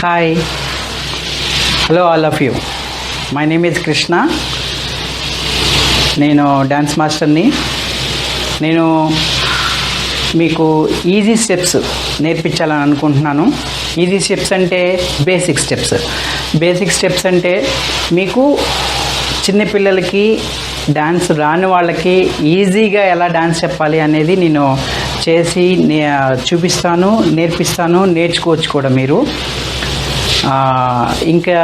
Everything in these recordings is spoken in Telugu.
Hi, hello all of you. My name is Krishna. నేను డ్యాన్స్ మాస్టర్ని. నేను మీకు ఈజీ స్టెప్స్ నేర్పించాలని అనుకుంటున్నాను. ఈజీ స్టెప్స్ అంటే బేసిక్ స్టెప్స్. బేసిక్ స్టెప్స్ అంటే మీకు చిన్నపిల్లలకి డ్యాన్స్ రాని వాళ్ళకి ఈజీగా ఎలా డ్యాన్స్ చెప్పాలి అనేది నేను చేసి చూపిస్తాను, నేర్పిస్తాను, నేర్చుకోవచ్చు కూడా మీరు. ఇంకా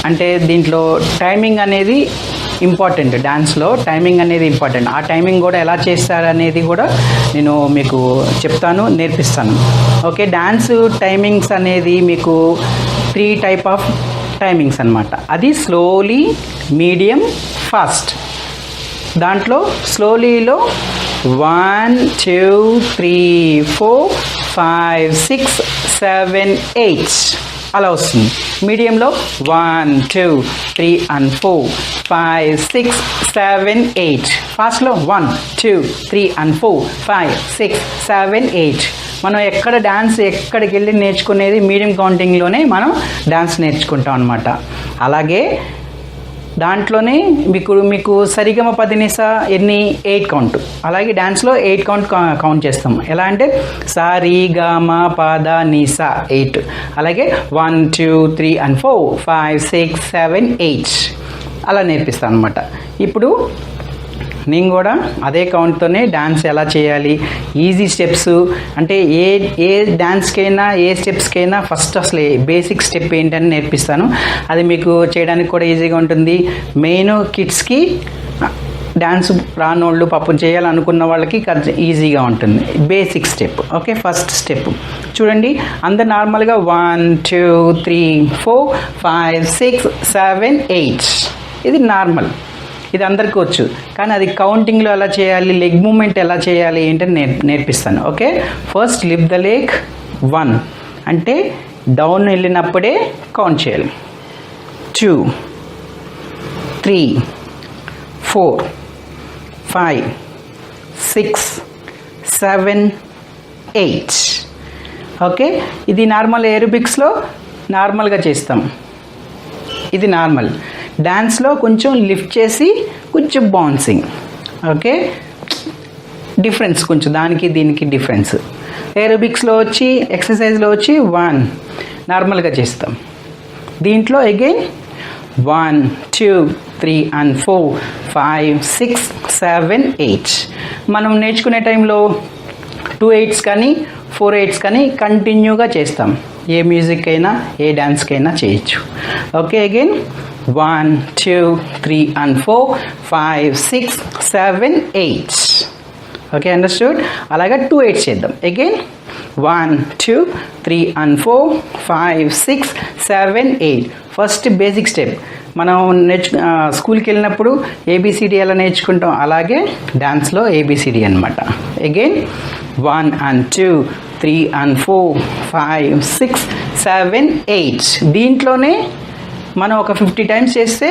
అంటే దీంట్లో టైమింగ్ అనేది ఇంపార్టెంట్. డ్యాన్స్లో టైమింగ్ అనేది ఇంపార్టెంట్. ఆ టైమింగ్ కూడా ఎలా చేస్తారనేది కూడా నేను మీకు చెప్తాను, నేర్పిస్తాను. ఓకే, డ్యాన్స్ టైమింగ్స్ అనేది మీకు 3 టైప్ ఆఫ్ టైమింగ్స్ అన్నమాట. అది స్లోలీ, మీడియం, ఫాస్ట్. దాంట్లో స్లోలీలో 1 2 3 4 5 6 7 8 అలా వస్తుంది. మీడియంలో 1 2 3 and 4 5 6 7 8. ఫాస్ట్లో 1 2 3 and 4 5 6 7 8. మనం ఎక్కడికి వెళ్ళి నేర్చుకునేది మీడియం కౌంటింగ్లోనే మనం డ్యాన్స్ నేర్చుకుంటాం అన్నమాట. అలాగే దాంట్లోనే మీకు సరిగమ పదినిస 8 కౌంట్. అలాగే డ్యాన్స్లో 8 కౌంట్ చేస్తాం. ఎలా అంటే సా రీ గా మా పా దా నీ సా 8. అలాగే 1 2 3 and 4 5 6 7 8 అలా నేర్పిస్తాను అనమాట. ఇప్పుడు నేను కూడా అదే కౌంట్తోనే డ్యాన్స్ ఎలా చేయాలి, ఈజీ స్టెప్స్ అంటే ఏ డ్యాన్స్కైనా ఏ స్టెప్స్కైనా ఫస్ట్ అసలు బేసిక్ స్టెప్ ఏంటని నేర్పిస్తాను. అది మీకు చేయడానికి కూడా ఈజీగా ఉంటుంది. మెయిన్ కిడ్స్కి డ్యాన్స్ రానోళ్ళు పాపం చేయాలనుకున్న వాళ్ళకి ఈజీగా ఉంటుంది. Basic step. Okay, first step చూడండి. అందరు నార్మల్గా 1 2 3 4 5 6 7 8 ఇది నార్మల్, ఇది అందరికీ వచ్చు. కానీ అది కౌంటింగ్లో ఎలా చేయాలి, లెగ్ మూమెంట్ ఎలా చేయాలి ఏంటని నేర్పిస్తాను. Okay, first lift the leg 1 అంటే డౌన్ వెళ్ళినప్పుడే కౌంట్ చేయాలి. 2 3 4 5 6 7 8. ఓకే, ఇది నార్మల్ ఏరోబిక్స్లో నార్మల్గా చేస్తాం. ఇది నార్మల్. డ్యాన్స్లో కొంచెం లిఫ్ట్ చేసి కొంచెం బౌన్సింగ్. ఓకే, డిఫరెన్స్ కొంచెం దానికి దీనికి డిఫరెన్స్. ఏరోబిక్స్లో వచ్చి ఎక్సర్సైజ్లో వచ్చి 1 నార్మల్గా చేస్తాం. దీంట్లో అగైన్ 1 2 3 and 4 5 6 7 8. మనం నేర్చుకునే టైంలో 2 8s కానీ 4 8s కానీ కంటిన్యూగా చేస్తాం. ఏ మ్యూజిక్ అయినా ఏ డ్యాన్స్కైనా చేయొచ్చు. Okay, again 1 2 3 and 4 5 6 7 8. Okay, understood. అలాగే 2 8s చేద్దాం. Again 1 2 3 and 4 5 6 7 8. First basic step మనం స్కూల్కి వెళ్ళినప్పుడు ABCD ఎలా నేర్చుకుంటాం అలాగే డ్యాన్స్లో ABCD అనమాట. Again 1 and 2 3 and 4 5 6 7 8. దీంట్లోనే మనం ఒక 50 టైమ్స్ చేస్తే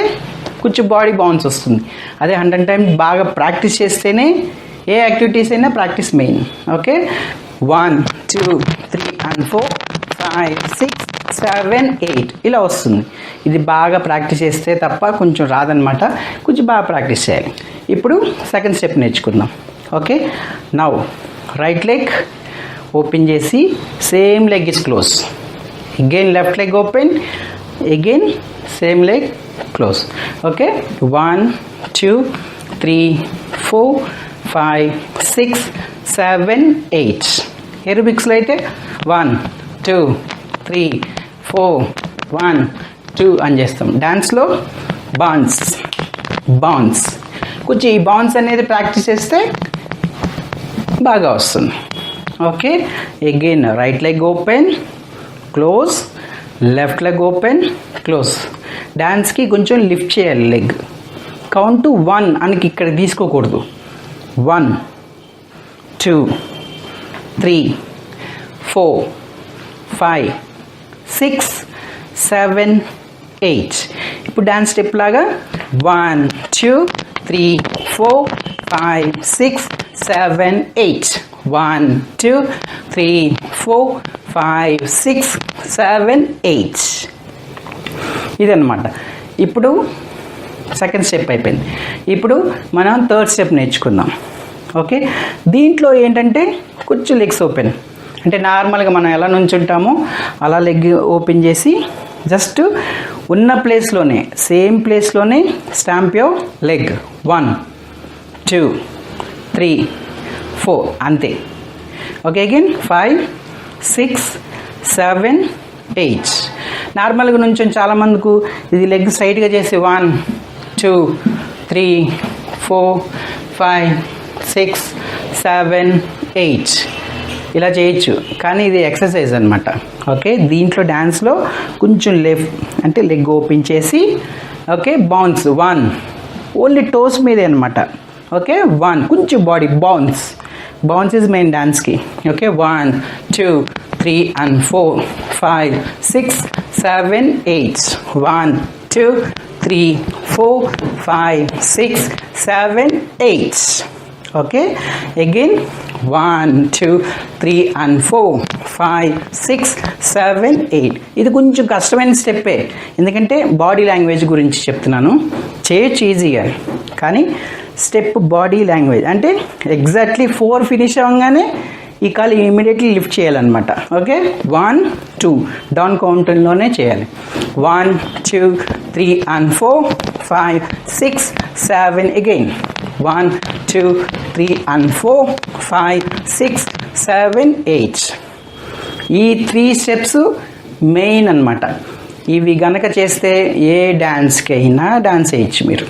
కొంచెం బాడీ బౌన్స్ వస్తుంది. అదే 100 టైమ్స్ బాగా ప్రాక్టీస్ చేస్తేనే ఏ యాక్టివిటీస్ అయినా ప్రాక్టీస్ మెయిన్. ఓకే, 1 2 3 and 4 5 6 7 8 ఇలా వస్తుంది. ఇది బాగా ప్రాక్టీస్ చేస్తే తప్ప కొంచెం రాదనమాట. కొంచెం బాగా ప్రాక్టీస్ చేయాలి. ఇప్పుడు సెకండ్ స్టెప్ నేర్చుకుందాం. Okay, now right leg open చేసి same leg is close. Again left leg open, again same leg close. Okay, 1 2 3 4 5 6 7 8. ఏరోబిక్స్లో అయితే 1 2 3 4 1 2 అని చేస్తాం. డ్యాన్స్లో బౌన్స్ కొంచెం ఈ బౌన్స్ అనేది ప్రాక్టీస్ చేస్తే బాగా వస్తుంది. Okay, again right leg open close, left leg open close. డ్యాన్స్కి కొంచెం లిఫ్ట్ చేయాలి లెగ్. కౌంట్ 1 అని ఇక్కడ తీసుకోకూడదు. 1 2 3 4 5 6 7 8. ఇప్పుడు డ్యాన్స్ స్టెప్ లాగా 1 2 3 4 5 6 7 8. 1 2 3 4 5 6 7 8 ఇదన్నమాట. ఇప్పుడు సెకండ్ స్టెప్ అయిపోయింది. ఇప్పుడు మనం థర్డ్ స్టెప్ నేర్చుకుందాం. ఓకే, దీంట్లో ఏంటంటే కొంచెం లెగ్స్ ఓపెన్, అంటే నార్మల్గా మనం ఎలా నుంచుంటామో అలా లెగ్ ఓపెన్ చేసి జస్ట్ ఉన్న ప్లేస్లోనే, సేమ్ ప్లేస్లోనే స్టాంప్ యువర్ లెగ్. 1 2 3 4 అంతే. Okay, again 5 6 7 8. నార్మల్గా నుంచో చాలామందికి ఇది లెగ్ స్ట్రైట్గా చేసి 1 2 3 4 5 6 7 8 ఇలా చేయొచ్చు, కానీ ఇది ఎక్సర్సైజ్ అనమాట. ఓకే, దీంట్లో డ్యాన్స్లో కొంచెం లెఫ్ట్ అంటే లెగ్ ఓపెన్ చేసి ఓకే బౌన్స్ 1 ఓన్లీ టోస్ మీదే అనమాట. ఓకే 1 కొంచెం బాడీ బౌన్స్ ఇస్ మెయిన్ డాన్స్కి. Okay 1 2 3 and 4 5 6 7 8 1 2 3 4 5 6 7 8. Okay, again 1 2 3 and 4 5 6 7 8. ఇది కొంచెం కష్టమైన స్టెప్పే, ఎందుకంటే బాడీ లాంగ్వేజ్ గురించి చెప్తున్నాను. చేయొచ్చు ఈజీగా, కానీ స్టెప్ బాడీ లాంగ్వేజ్ అంటే ఎగ్జాక్ట్లీ 4 ఫినిష్ అవ్వగానే ఈ కాలు ఇమీడియట్లీ లిఫ్ట్ చేయాలన్నమాట. ఓకే 1 2 డౌన్ కౌంటర్లోనే చేయాలి. 1 2 3 and 4 5 6 7 అగైన్ 1 2 3 and 4 5 6 7 8. ఈ 3 స్టెప్స్ మెయిన్ అనమాట. ఇవి గనక చేస్తే ఏ డ్యాన్స్కి అయినా డాన్స్ వేయచ్చు మీరు.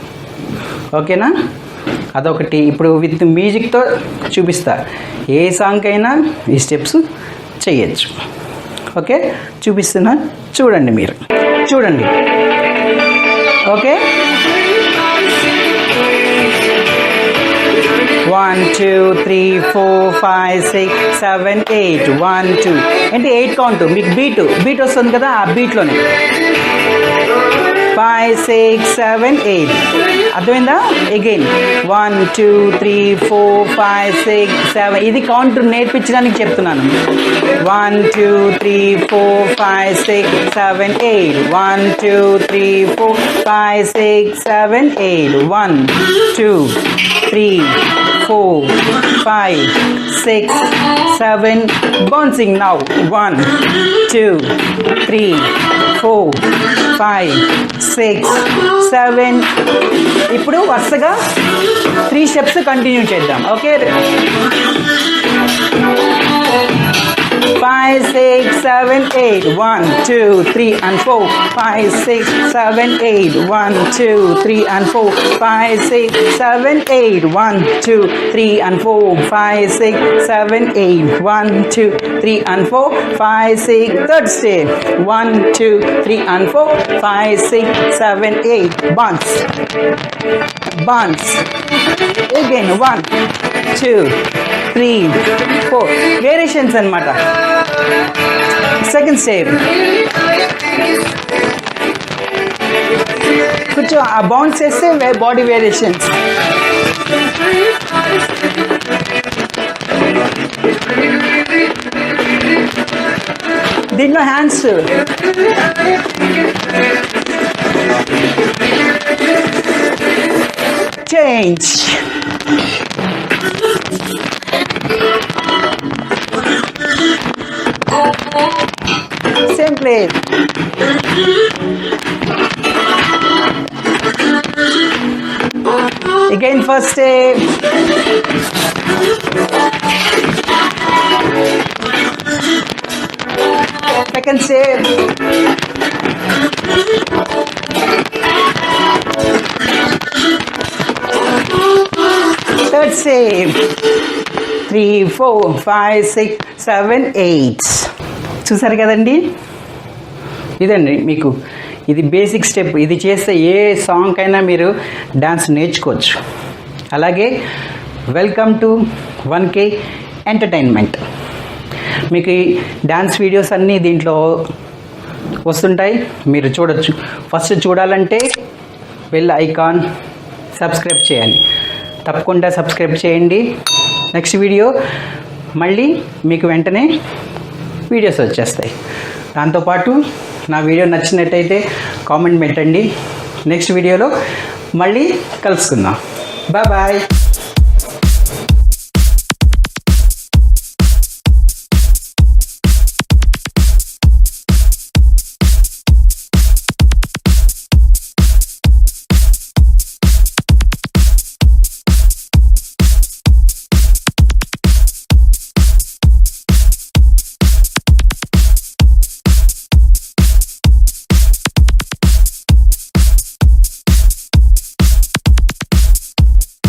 ఓకేనా, అదొకటి. ఇప్పుడు విత్ మ్యూజిక్తో చూపిస్తా, ఏ సాంగ్ అయినా ఈ స్టెప్స్ చేయొచ్చు. ఓకే, చూపిస్తున్నా, చూడండి, మీరు చూడండి. ఓకే 1 2 3 4 5 6 7 8 1 2 అంటే 8 కౌంట్. మీకు బీట్ వస్తుంది కదా, ఆ బీట్లోనే 5 6 7 8. అర్థమైందా? అగైన్ 1 2 3 4 5 6 7. ఇది కౌంట్ నేర్పించడానికి చెప్తున్నాను. 1 2 3 4 5 6 7 8 1 2 3 4 5 6 7 8 1 2 3 4 5 6 7. Bouncing now. 1 2 3 4 5 6 7. ఇప్పుడు వరుసగా 3 స్టెప్స్ కంటిన్యూ చేద్దాం. Okay 5 6 7 8 1 2 3 and 4 5 6 7 8 1 2 3 and 4 5 6 7 8 1 2 3 and 4 5 6 7 8 1 2 3 and 4 5 6. Third step 1 2 3 and 4 5 6 7 8. Bounce again 1 2 3 4. Variations అన్నమాట. సెకండ్ స్టెప్ కొంచెం ఆ బౌన్స్ చేస్తే బాడీ వేరియేషన్స్. దీంట్లో hands change. Same place. Again first step. Second step. Third step. 3 4 5 6 7 8. చూసారు కదండి, ఇదండి మీకు ఇది బేసిక్ స్టెప్. ఇది చేస్తే ఏ సాంగ్ అయినా మీరు డాన్స్ నేర్చుకోవచ్చు. అలాగే వెల్కమ్ టు 1K ఎంటర్టైన్మెంట్. మీకు ఈ డాన్స్ వీడియోస్ అన్నీ దీంట్లో వస్తుంటాయి, మీరు చూడొచ్చు. ఫస్ట్ చూడాలంటే బెల్ ఐకాన్ సబ్స్క్రైబ్ చేయాలి, తప్పకుండా సబ్స్క్రైబ్ చేయండి. నెక్స్ట్ వీడియో మళ్ళీ మీకు వెంటనే వీడియోస్ వచ్చేస్తాయి. దాంతోపాటు నా వీడియో నచ్చినట్టయితే కామెంట్ పెట్టండి. నెక్స్ట్ వీడియోలో మళ్ళీ కలుసుకుందాం. బాయ్.